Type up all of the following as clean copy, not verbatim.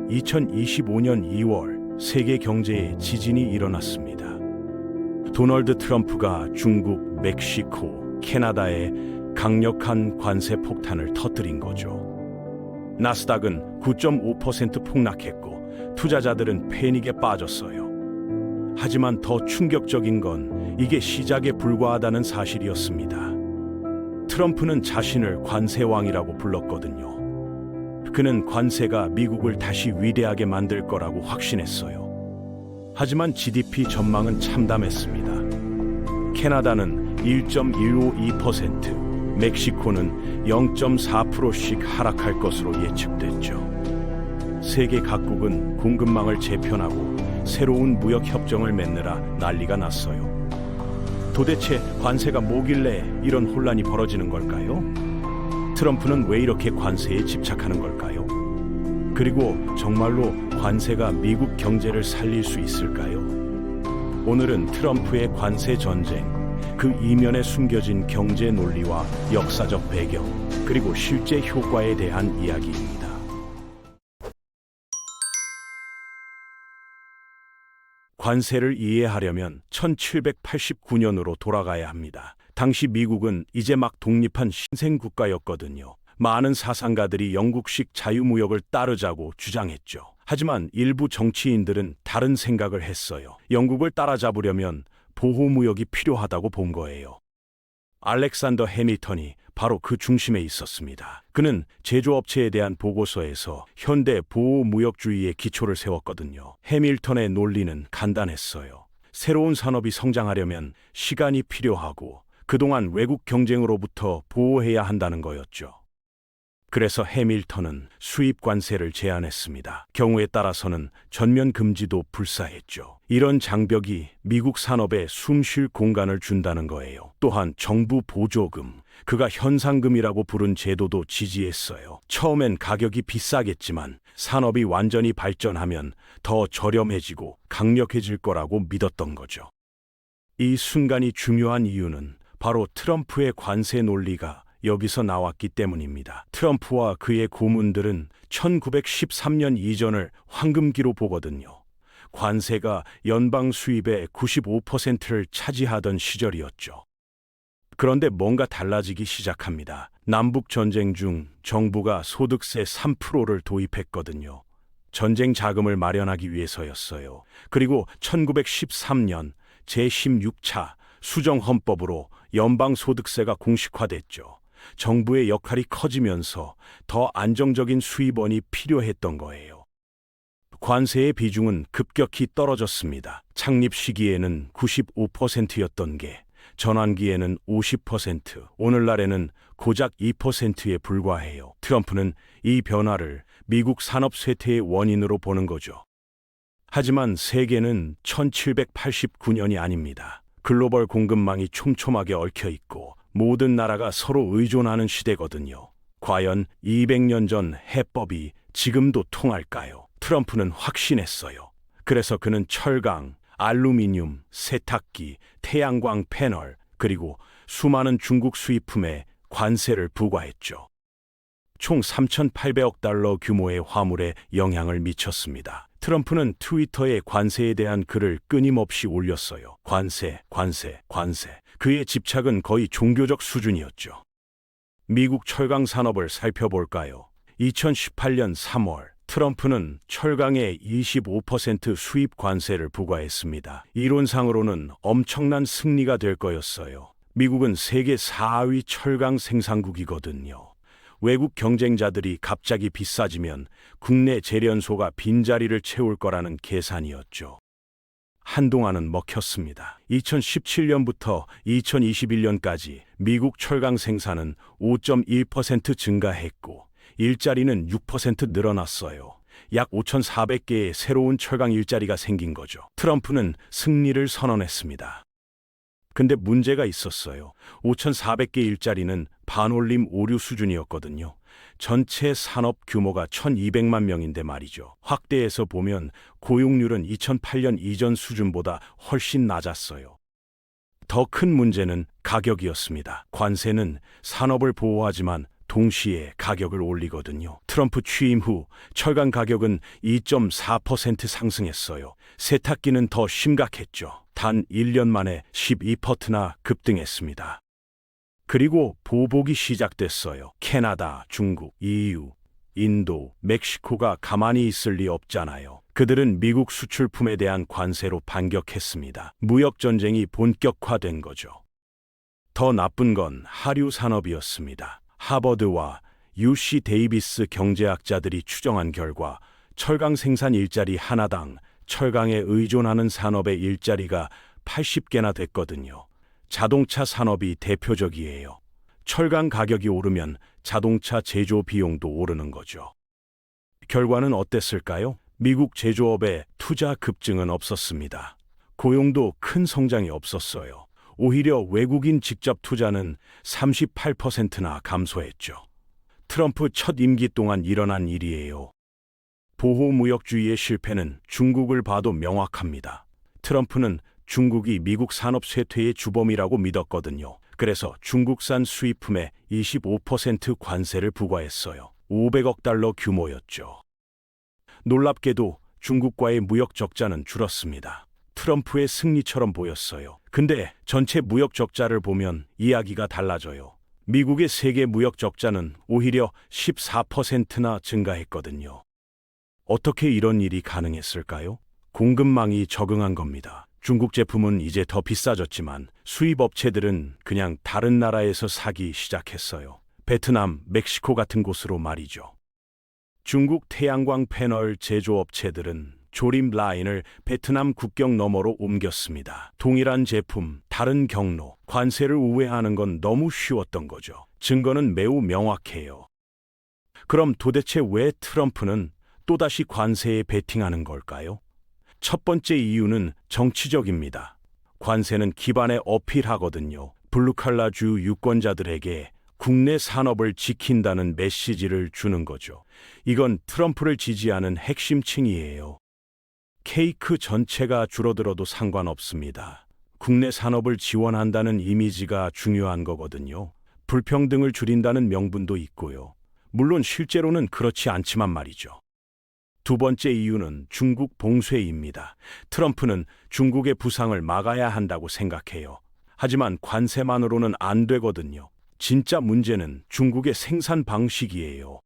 2025년 2월 세계 경제에 지진이 일어났습니다. 도널드 트럼프가 중국, 멕시코, 캐나다에 강력한 관세 폭탄을 터뜨린 거죠. 나스닥은 9.5% 폭락했고 투자자들은 패닉에 빠졌어요. 하지만 더 충격적인 건 이게 시작에 불과하다는 사실이었습니다. 트럼프는 자신을 관세왕이라고 불렀거든요. 그는 관세가 미국을 다시 위대하게 만들 거라고 확신했어요. 하지만 GDP 전망은 참담했습니다. 캐나다는 1.152%, 멕시코는 0.4%씩 하락할 것으로 예측됐죠. 세계 각국은 공급망을 재편하고 새로운 무역 협정을 맺느라 난리가 났어요. 도대체 관세가 뭐길래 이런 혼란이 벌어지는 걸까요? 트럼프는 왜 이렇게 관세에 집착하는 걸까요? 그리고 정말로 관세가 미국 경제를 살릴 수 있을까요? 오늘은 트럼프의 관세 전쟁, 그 이면에 숨겨진 경제 논리와 역사적 배경, 그리고 실제 효과에 대한 이야기입니다. 관세를 이해하려면 1789년으로 돌아가야 합니다. 당시 미국은 이제 막 독립한 신생국가였거든요. 많은 사상가들이 영국식 자유무역을 따르자고 주장했죠. 하지만 일부 정치인들은 다른 생각을 했어요. 영국을 따라잡으려면 보호무역이 필요하다고 본 거예요. 알렉산더 해밀턴이 바로 그 중심에 있었습니다. 그는 제조업체에 대한 보고서에서 현대 보호무역주의의 기초를 세웠거든요. 해밀턴의 논리는 간단했어요. 새로운 산업이 성장하려면 시간이 필요하고 그동안 외국 경쟁으로부터 보호해야 한다는 거였죠. 그래서 해밀턴은 수입 관세를 제안했습니다. 경우에 따라서는 전면 금지도 불사했죠. 이런 장벽이 미국 산업에 숨 쉴 공간을 준다는 거예요. 또한 정부 보조금, 그가 현상금이라고 부른 제도도 지지했어요. 처음엔 가격이 비싸겠지만 산업이 완전히 발전하면 더 저렴해지고 강력해질 거라고 믿었던 거죠. 이 순간이 중요한 이유는 바로 트럼프의 관세 논리가 여기서 나왔기 때문입니다. 트럼프와 그의 고문들은 1913년 이전을 황금기로 보거든요. 관세가 연방 수입의 95%를 차지하던 시절이었죠. 그런데 뭔가 달라지기 시작합니다. 남북 전쟁 중 정부가 소득세 3%를 도입했거든요. 전쟁 자금을 마련하기 위해서였어요. 그리고 1913년 제16차 수정헌법으로 연방소득세가 공식화됐죠. 정부의 역할이 커지면서 더 안정적인 수입원이 필요했던 거예요. 관세의 비중은 급격히 떨어졌습니다. 창립 시기에는 95%였던 게 전환기에는 50%, 오늘날에는 고작 2%에 불과해요. 트럼프는 이 변화를 미국 산업 쇠퇴의 원인으로 보는 거죠. 하지만 세계는 1789년이 아닙니다. 글로벌 공급망이 촘촘하게 얽혀 있고 모든 나라가 서로 의존하는 시대거든요. 과연 200년 전 해법이 지금도 통할까요? 트럼프는 확신했어요. 그래서 그는 철강, 알루미늄, 세탁기, 태양광 패널, 그리고 수많은 중국 수입품에 관세를 부과했죠. 총 3,800억 달러 규모의 화물에 영향을 미쳤습니다. 트럼프는 트위터에 관세에 대한 글을 끊임없이 올렸어요. 관세, 관세, 관세. 그의 집착은 거의 종교적 수준이었죠. 미국 철강 산업을 살펴볼까요? 2018년 3월 트럼프는 철강에 25% 수입 관세를 부과했습니다. 이론상으로는 엄청난 승리가 될 거였어요. 미국은 세계 4위 철강 생산국이거든요. 외국 경쟁자들이 갑자기 비싸지면 국내 재련소가 빈자리를 채울 거라는 계산이었죠. 한동안은 먹혔습니다. 2017년부터 2021년까지 미국 철강 생산은 5.1% 증가했고 일자리는 6% 늘어났어요. 약 5,400개의 새로운 철강 일자리가 생긴 거죠. 트럼프는 승리를 선언했습니다. 근데 문제가 있었어요. 5,400개 일자리는 반올림 오류 수준이었거든요. 전체 산업 규모가 1,200만 명인데 말이죠. 확대해서 보면 고용률은 2008년 이전 수준보다 훨씬 낮았어요. 더 큰 문제는 가격이었습니다. 관세는 산업을 보호하지만 동시에 가격을 올리거든요. 트럼프 취임 후 철강 가격은 2.4% 상승했어요. 세탁기는 더 심각했죠. 단 1년 만에 12%나 급등했습니다. 그리고 보복이 시작됐어요. 캐나다, 중국, EU, 인도, 멕시코가 가만히 있을 리 없잖아요. 그들은 미국 수출품에 대한 관세로 반격했습니다. 무역 전쟁이 본격화된 거죠. 더 나쁜 건 하류 산업이었습니다. 하버드와 UC 데이비스 경제학자들이 추정한 결과 철강 생산 일자리 하나당 철강에 의존하는 산업의 일자리가 80개나 됐거든요. 자동차 산업이 대표적이에요. 철강 가격이 오르면 자동차 제조 비용도 오르는 거죠. 결과는 어땠을까요? 미국 제조업의 투자 급증은 없었습니다. 고용도 큰 성장이 없었어요. 오히려 외국인 직접 투자는 38%나 감소했죠. 트럼프 첫 임기 동안 일어난 일이에요. 보호무역주의의 실패는 중국을 봐도 명확합니다. 트럼프는 중국이 미국 산업 쇠퇴의 주범이라고 믿었거든요. 그래서 중국산 수입품에 25% 관세를 부과했어요. 500억 달러 규모였죠. 놀랍게도 중국과의 무역 적자는 줄었습니다. 트럼프의 승리처럼 보였어요. 근데 전체 무역 적자를 보면 이야기가 달라져요. 미국의 세계 무역 적자는 오히려 14%나 증가했거든요. 어떻게 이런 일이 가능했을까요? 공급망이 적응한 겁니다. 중국 제품은 이제 더 비싸졌지만 수입 업체들은 그냥 다른 나라에서 사기 시작했어요. 베트남, 멕시코 같은 곳으로 말이죠. 중국 태양광 패널 제조업체들은 조립 라인을 베트남 국경 너머로 옮겼습니다. 동일한 제품, 다른 경로, 관세를 우회하는 건 너무 쉬웠던 거죠. 증거는 매우 명확해요. 그럼 도대체 왜 트럼프는 또다시 관세에 베팅하는 걸까요? 첫 번째 이유는 정치적입니다. 관세는 기반에 어필하거든요. 블루칼라주 유권자들에게 국내 산업을 지킨다는 메시지를 주는 거죠. 이건 트럼프를 지지하는 핵심층이에요. 케이크 전체가 줄어들어도 상관없습니다. 국내 산업을 지원한다는 이미지가 중요한 거거든요. 불평등을 줄인다는 명분도 있고요. 물론 실제로는 그렇지 않지만 말이죠. 두 번째 이유는 중국 봉쇄입니다. 트럼프는 중국의 부상을 막아야 한다고 생각해요. 하지만 관세만으로는 안 되거든요. 진짜 문제는 중국의 생산 방식이에요.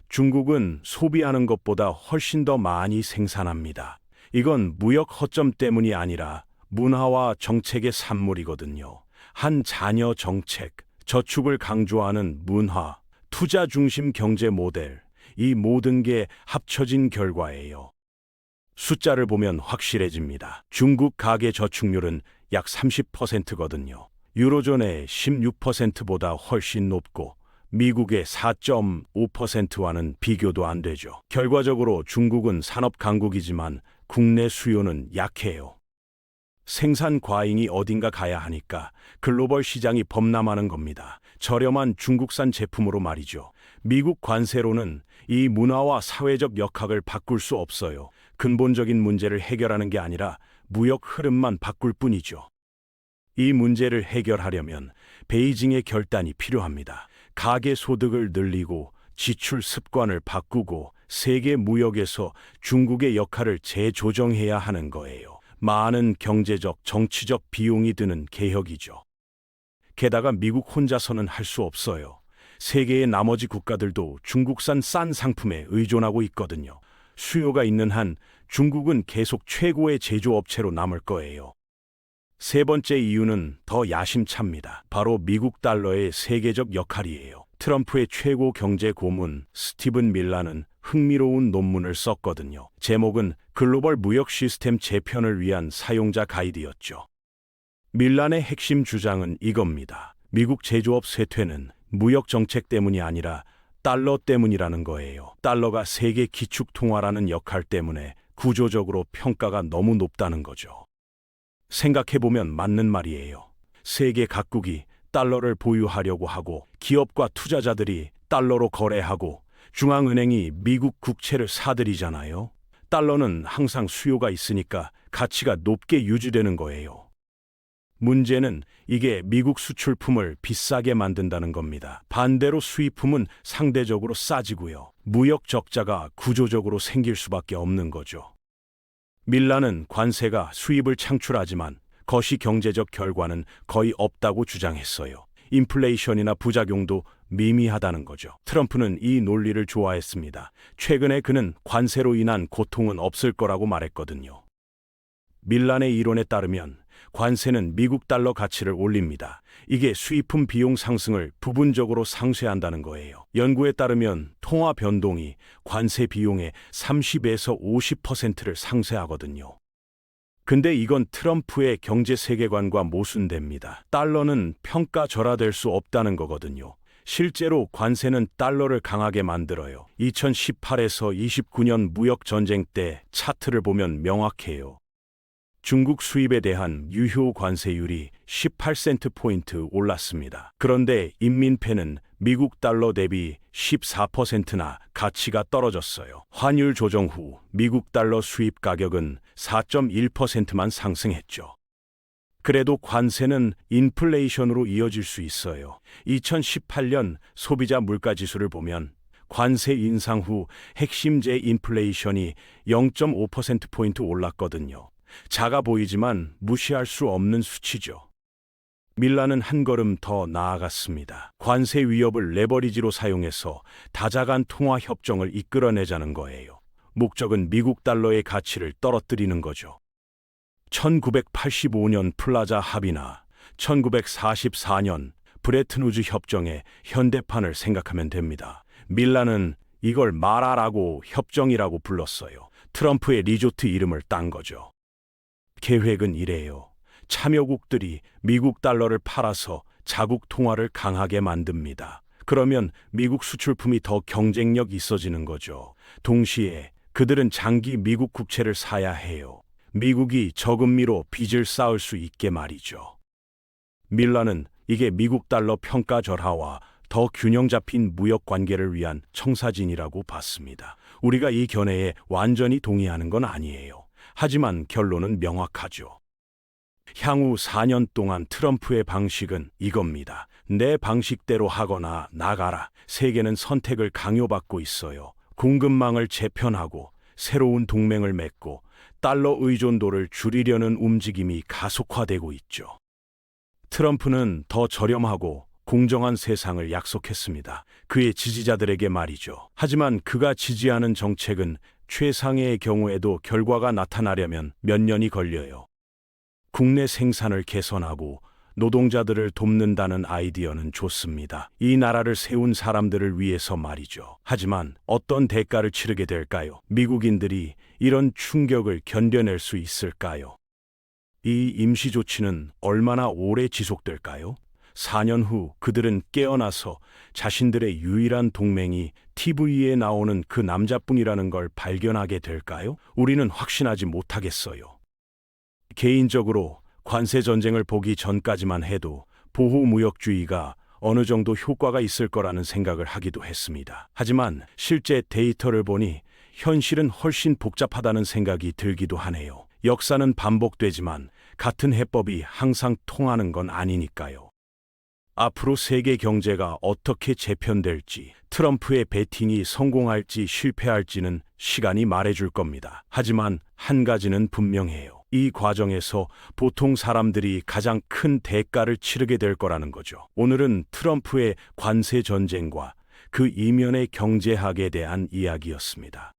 중국은 소비하는 것보다 훨씬 더 많이 생산합니다. 이건 무역 허점 때문이 아니라 문화와 정책의 산물이거든요. 한 자녀 정책, 저축을 강조하는 문화, 투자 중심 경제 모델, 이 모든 게 합쳐진 결과예요. 숫자를 보면 확실해집니다. 중국 가계 저축률은 약 30%거든요. 유로존의 16%보다 훨씬 높고 미국의 4.5%와는 비교도 안 되죠. 결과적으로 중국은 산업 강국이지만 국내 수요는 약해요. 생산 과잉이 어딘가 가야 하니까 글로벌 시장이 범람하는 겁니다. 저렴한 중국산 제품으로 말이죠. 미국 관세로는 이 문화와 사회적 역학을 바꿀 수 없어요. 근본적인 문제를 해결하는 게 아니라 무역 흐름만 바꿀 뿐이죠. 이 문제를 해결하려면 베이징의 결단이 필요합니다. 가계 소득을 늘리고 지출 습관을 바꾸고 세계 무역에서 중국의 역할을 재조정해야 하는 거예요. 많은 경제적, 정치적 비용이 드는 개혁이죠. 게다가 미국 혼자서는 할 수 없어요. 세계의 나머지 국가들도 중국산 싼 상품에 의존하고 있거든요. 수요가 있는 한 중국은 계속 최고의 제조업체로 남을 거예요. 세 번째 이유는 더 야심찹니다. 바로 미국 달러의 세계적 역할이에요. 트럼프의 최고 경제 고문 스티븐 밀라는 흥미로운 논문을 썼거든요. 제목은 글로벌 무역 시스템 재편을 위한 사용자 가이드였죠. 밀란의 핵심 주장은 이겁니다. 미국 제조업 쇠퇴는 무역 정책 때문이 아니라 달러 때문이라는 거예요. 달러가 세계 기축 통화라는 역할 때문에 구조적으로 평가가 너무 높다는 거죠. 생각해보면 맞는 말이에요. 세계 각국이 달러를 보유하려고 하고 기업과 투자자들이 달러로 거래하고 중앙은행이 미국 국채를 사들이잖아요. 달러는 항상 수요가 있으니까 가치가 높게 유지되는 거예요. 문제는 이게 미국 수출품을 비싸게 만든다는 겁니다. 반대로 수입품은 상대적으로 싸지고요. 무역 적자가 구조적으로 생길 수밖에 없는 거죠. 밀라는 관세가 수입을 창출하지만 거시 경제적 결과는 거의 없다고 주장했어요. 인플레이션이나 부작용도 미미하다는 거죠. 트럼프는 이 논리를 좋아했습니다. 최근에 그는 관세로 인한 고통은 없을 거라고 말했거든요. 밀란의 이론에 따르면 관세는 미국 달러 가치를 올립니다. 이게 수입품 비용 상승을 부분적으로 상쇄한다는 거예요. 연구에 따르면 통화 변동이 관세 비용의 30에서 50%를 상쇄하거든요. 근데 이건 트럼프의 경제 세계관과 모순됩니다. 달러는 평가절하될 수 없다는 거거든요. 실제로 관세는 달러를 강하게 만들어요. 2018에서 29년 무역 전쟁 때 차트를 보면 명확해요. 중국 수입에 대한 유효 관세율이 18센트 포인트 올랐습니다. 그런데 인민폐는 미국 달러 대비 14%나 가치가 떨어졌어요. 환율 조정 후 미국 달러 수입 가격은 4.1%만 상승했죠. 그래도 관세는 인플레이션으로 이어질 수 있어요. 2018년 소비자 물가지수를 보면 관세 인상 후 핵심제 인플레이션이 0.5%포인트 올랐거든요. 작아 보이지만 무시할 수 없는 수치죠. 밀라는 한 걸음 더 나아갔습니다. 관세 위협을 레버리지로 사용해서 다자간 통화 협정을 이끌어내자는 거예요. 목적은 미국 달러의 가치를 떨어뜨리는 거죠. 1985년 플라자 합의나 1944년 브레튼 우즈 협정의 현대판을 생각하면 됩니다. 밀라는 이걸 마라라고 협정이라고 불렀어요. 트럼프의 리조트 이름을 딴 거죠. 계획은 이래요. 참여국들이 미국 달러를 팔아서 자국 통화를 강하게 만듭니다. 그러면 미국 수출품이 더 경쟁력 있어지는 거죠. 동시에 그들은 장기 미국 국채를 사야 해요. 미국이 저금리로 빚을 쌓을 수 있게 말이죠. 밀라는 이게 미국 달러 평가 절하와 더 균형 잡힌 무역 관계를 위한 청사진이라고 봤습니다. 우리가 이 견해에 완전히 동의하는 건 아니에요. 하지만 결론은 명확하죠. 향후 4년 동안 트럼프의 방식은 이겁니다. 내 방식대로 하거나 나가라. 세계는 선택을 강요받고 있어요. 공급망을 재편하고 새로운 동맹을 맺고 달러 의존도를 줄이려는 움직임이 가속화되고 있죠. 트럼프는 더 저렴하고 공정한 세상을 약속했습니다. 그의 지지자들에게 말이죠. 하지만 그가 지지하는 정책은 최상의 경우에도 결과가 나타나려면 몇 년이 걸려요. 국내 생산을 개선하고 노동자들을 돕는다는 아이디어는 좋습니다. 이 나라를 세운 사람들을 위해서 말이죠. 하지만 어떤 대가를 치르게 될까요? 미국인들이 이런 충격을 견뎌낼 수 있을까요? 이 임시조치는 얼마나 오래 지속될까요? 4년 후 그들은 깨어나서 자신들의 유일한 동맹이 TV에 나오는 그 남자뿐이라는 걸 발견하게 될까요? 우리는 확신하지 못하겠어요. 개인적으로 관세 전쟁을 보기 전까지만 해도 보호무역주의가 어느 정도 효과가 있을 거라는 생각을 하기도 했습니다. 하지만 실제 데이터를 보니 현실은 훨씬 복잡하다는 생각이 들기도 하네요. 역사는 반복되지만 같은 해법이 항상 통하는 건 아니니까요. 앞으로 세계 경제가 어떻게 재편될지, 트럼프의 베팅이 성공할지 실패할지는 시간이 말해줄 겁니다. 하지만 한 가지는 분명해요. 이 과정에서 보통 사람들이 가장 큰 대가를 치르게 될 거라는 거죠. 오늘은 트럼프의 관세 전쟁과 그 이면의 경제학에 대한 이야기였습니다.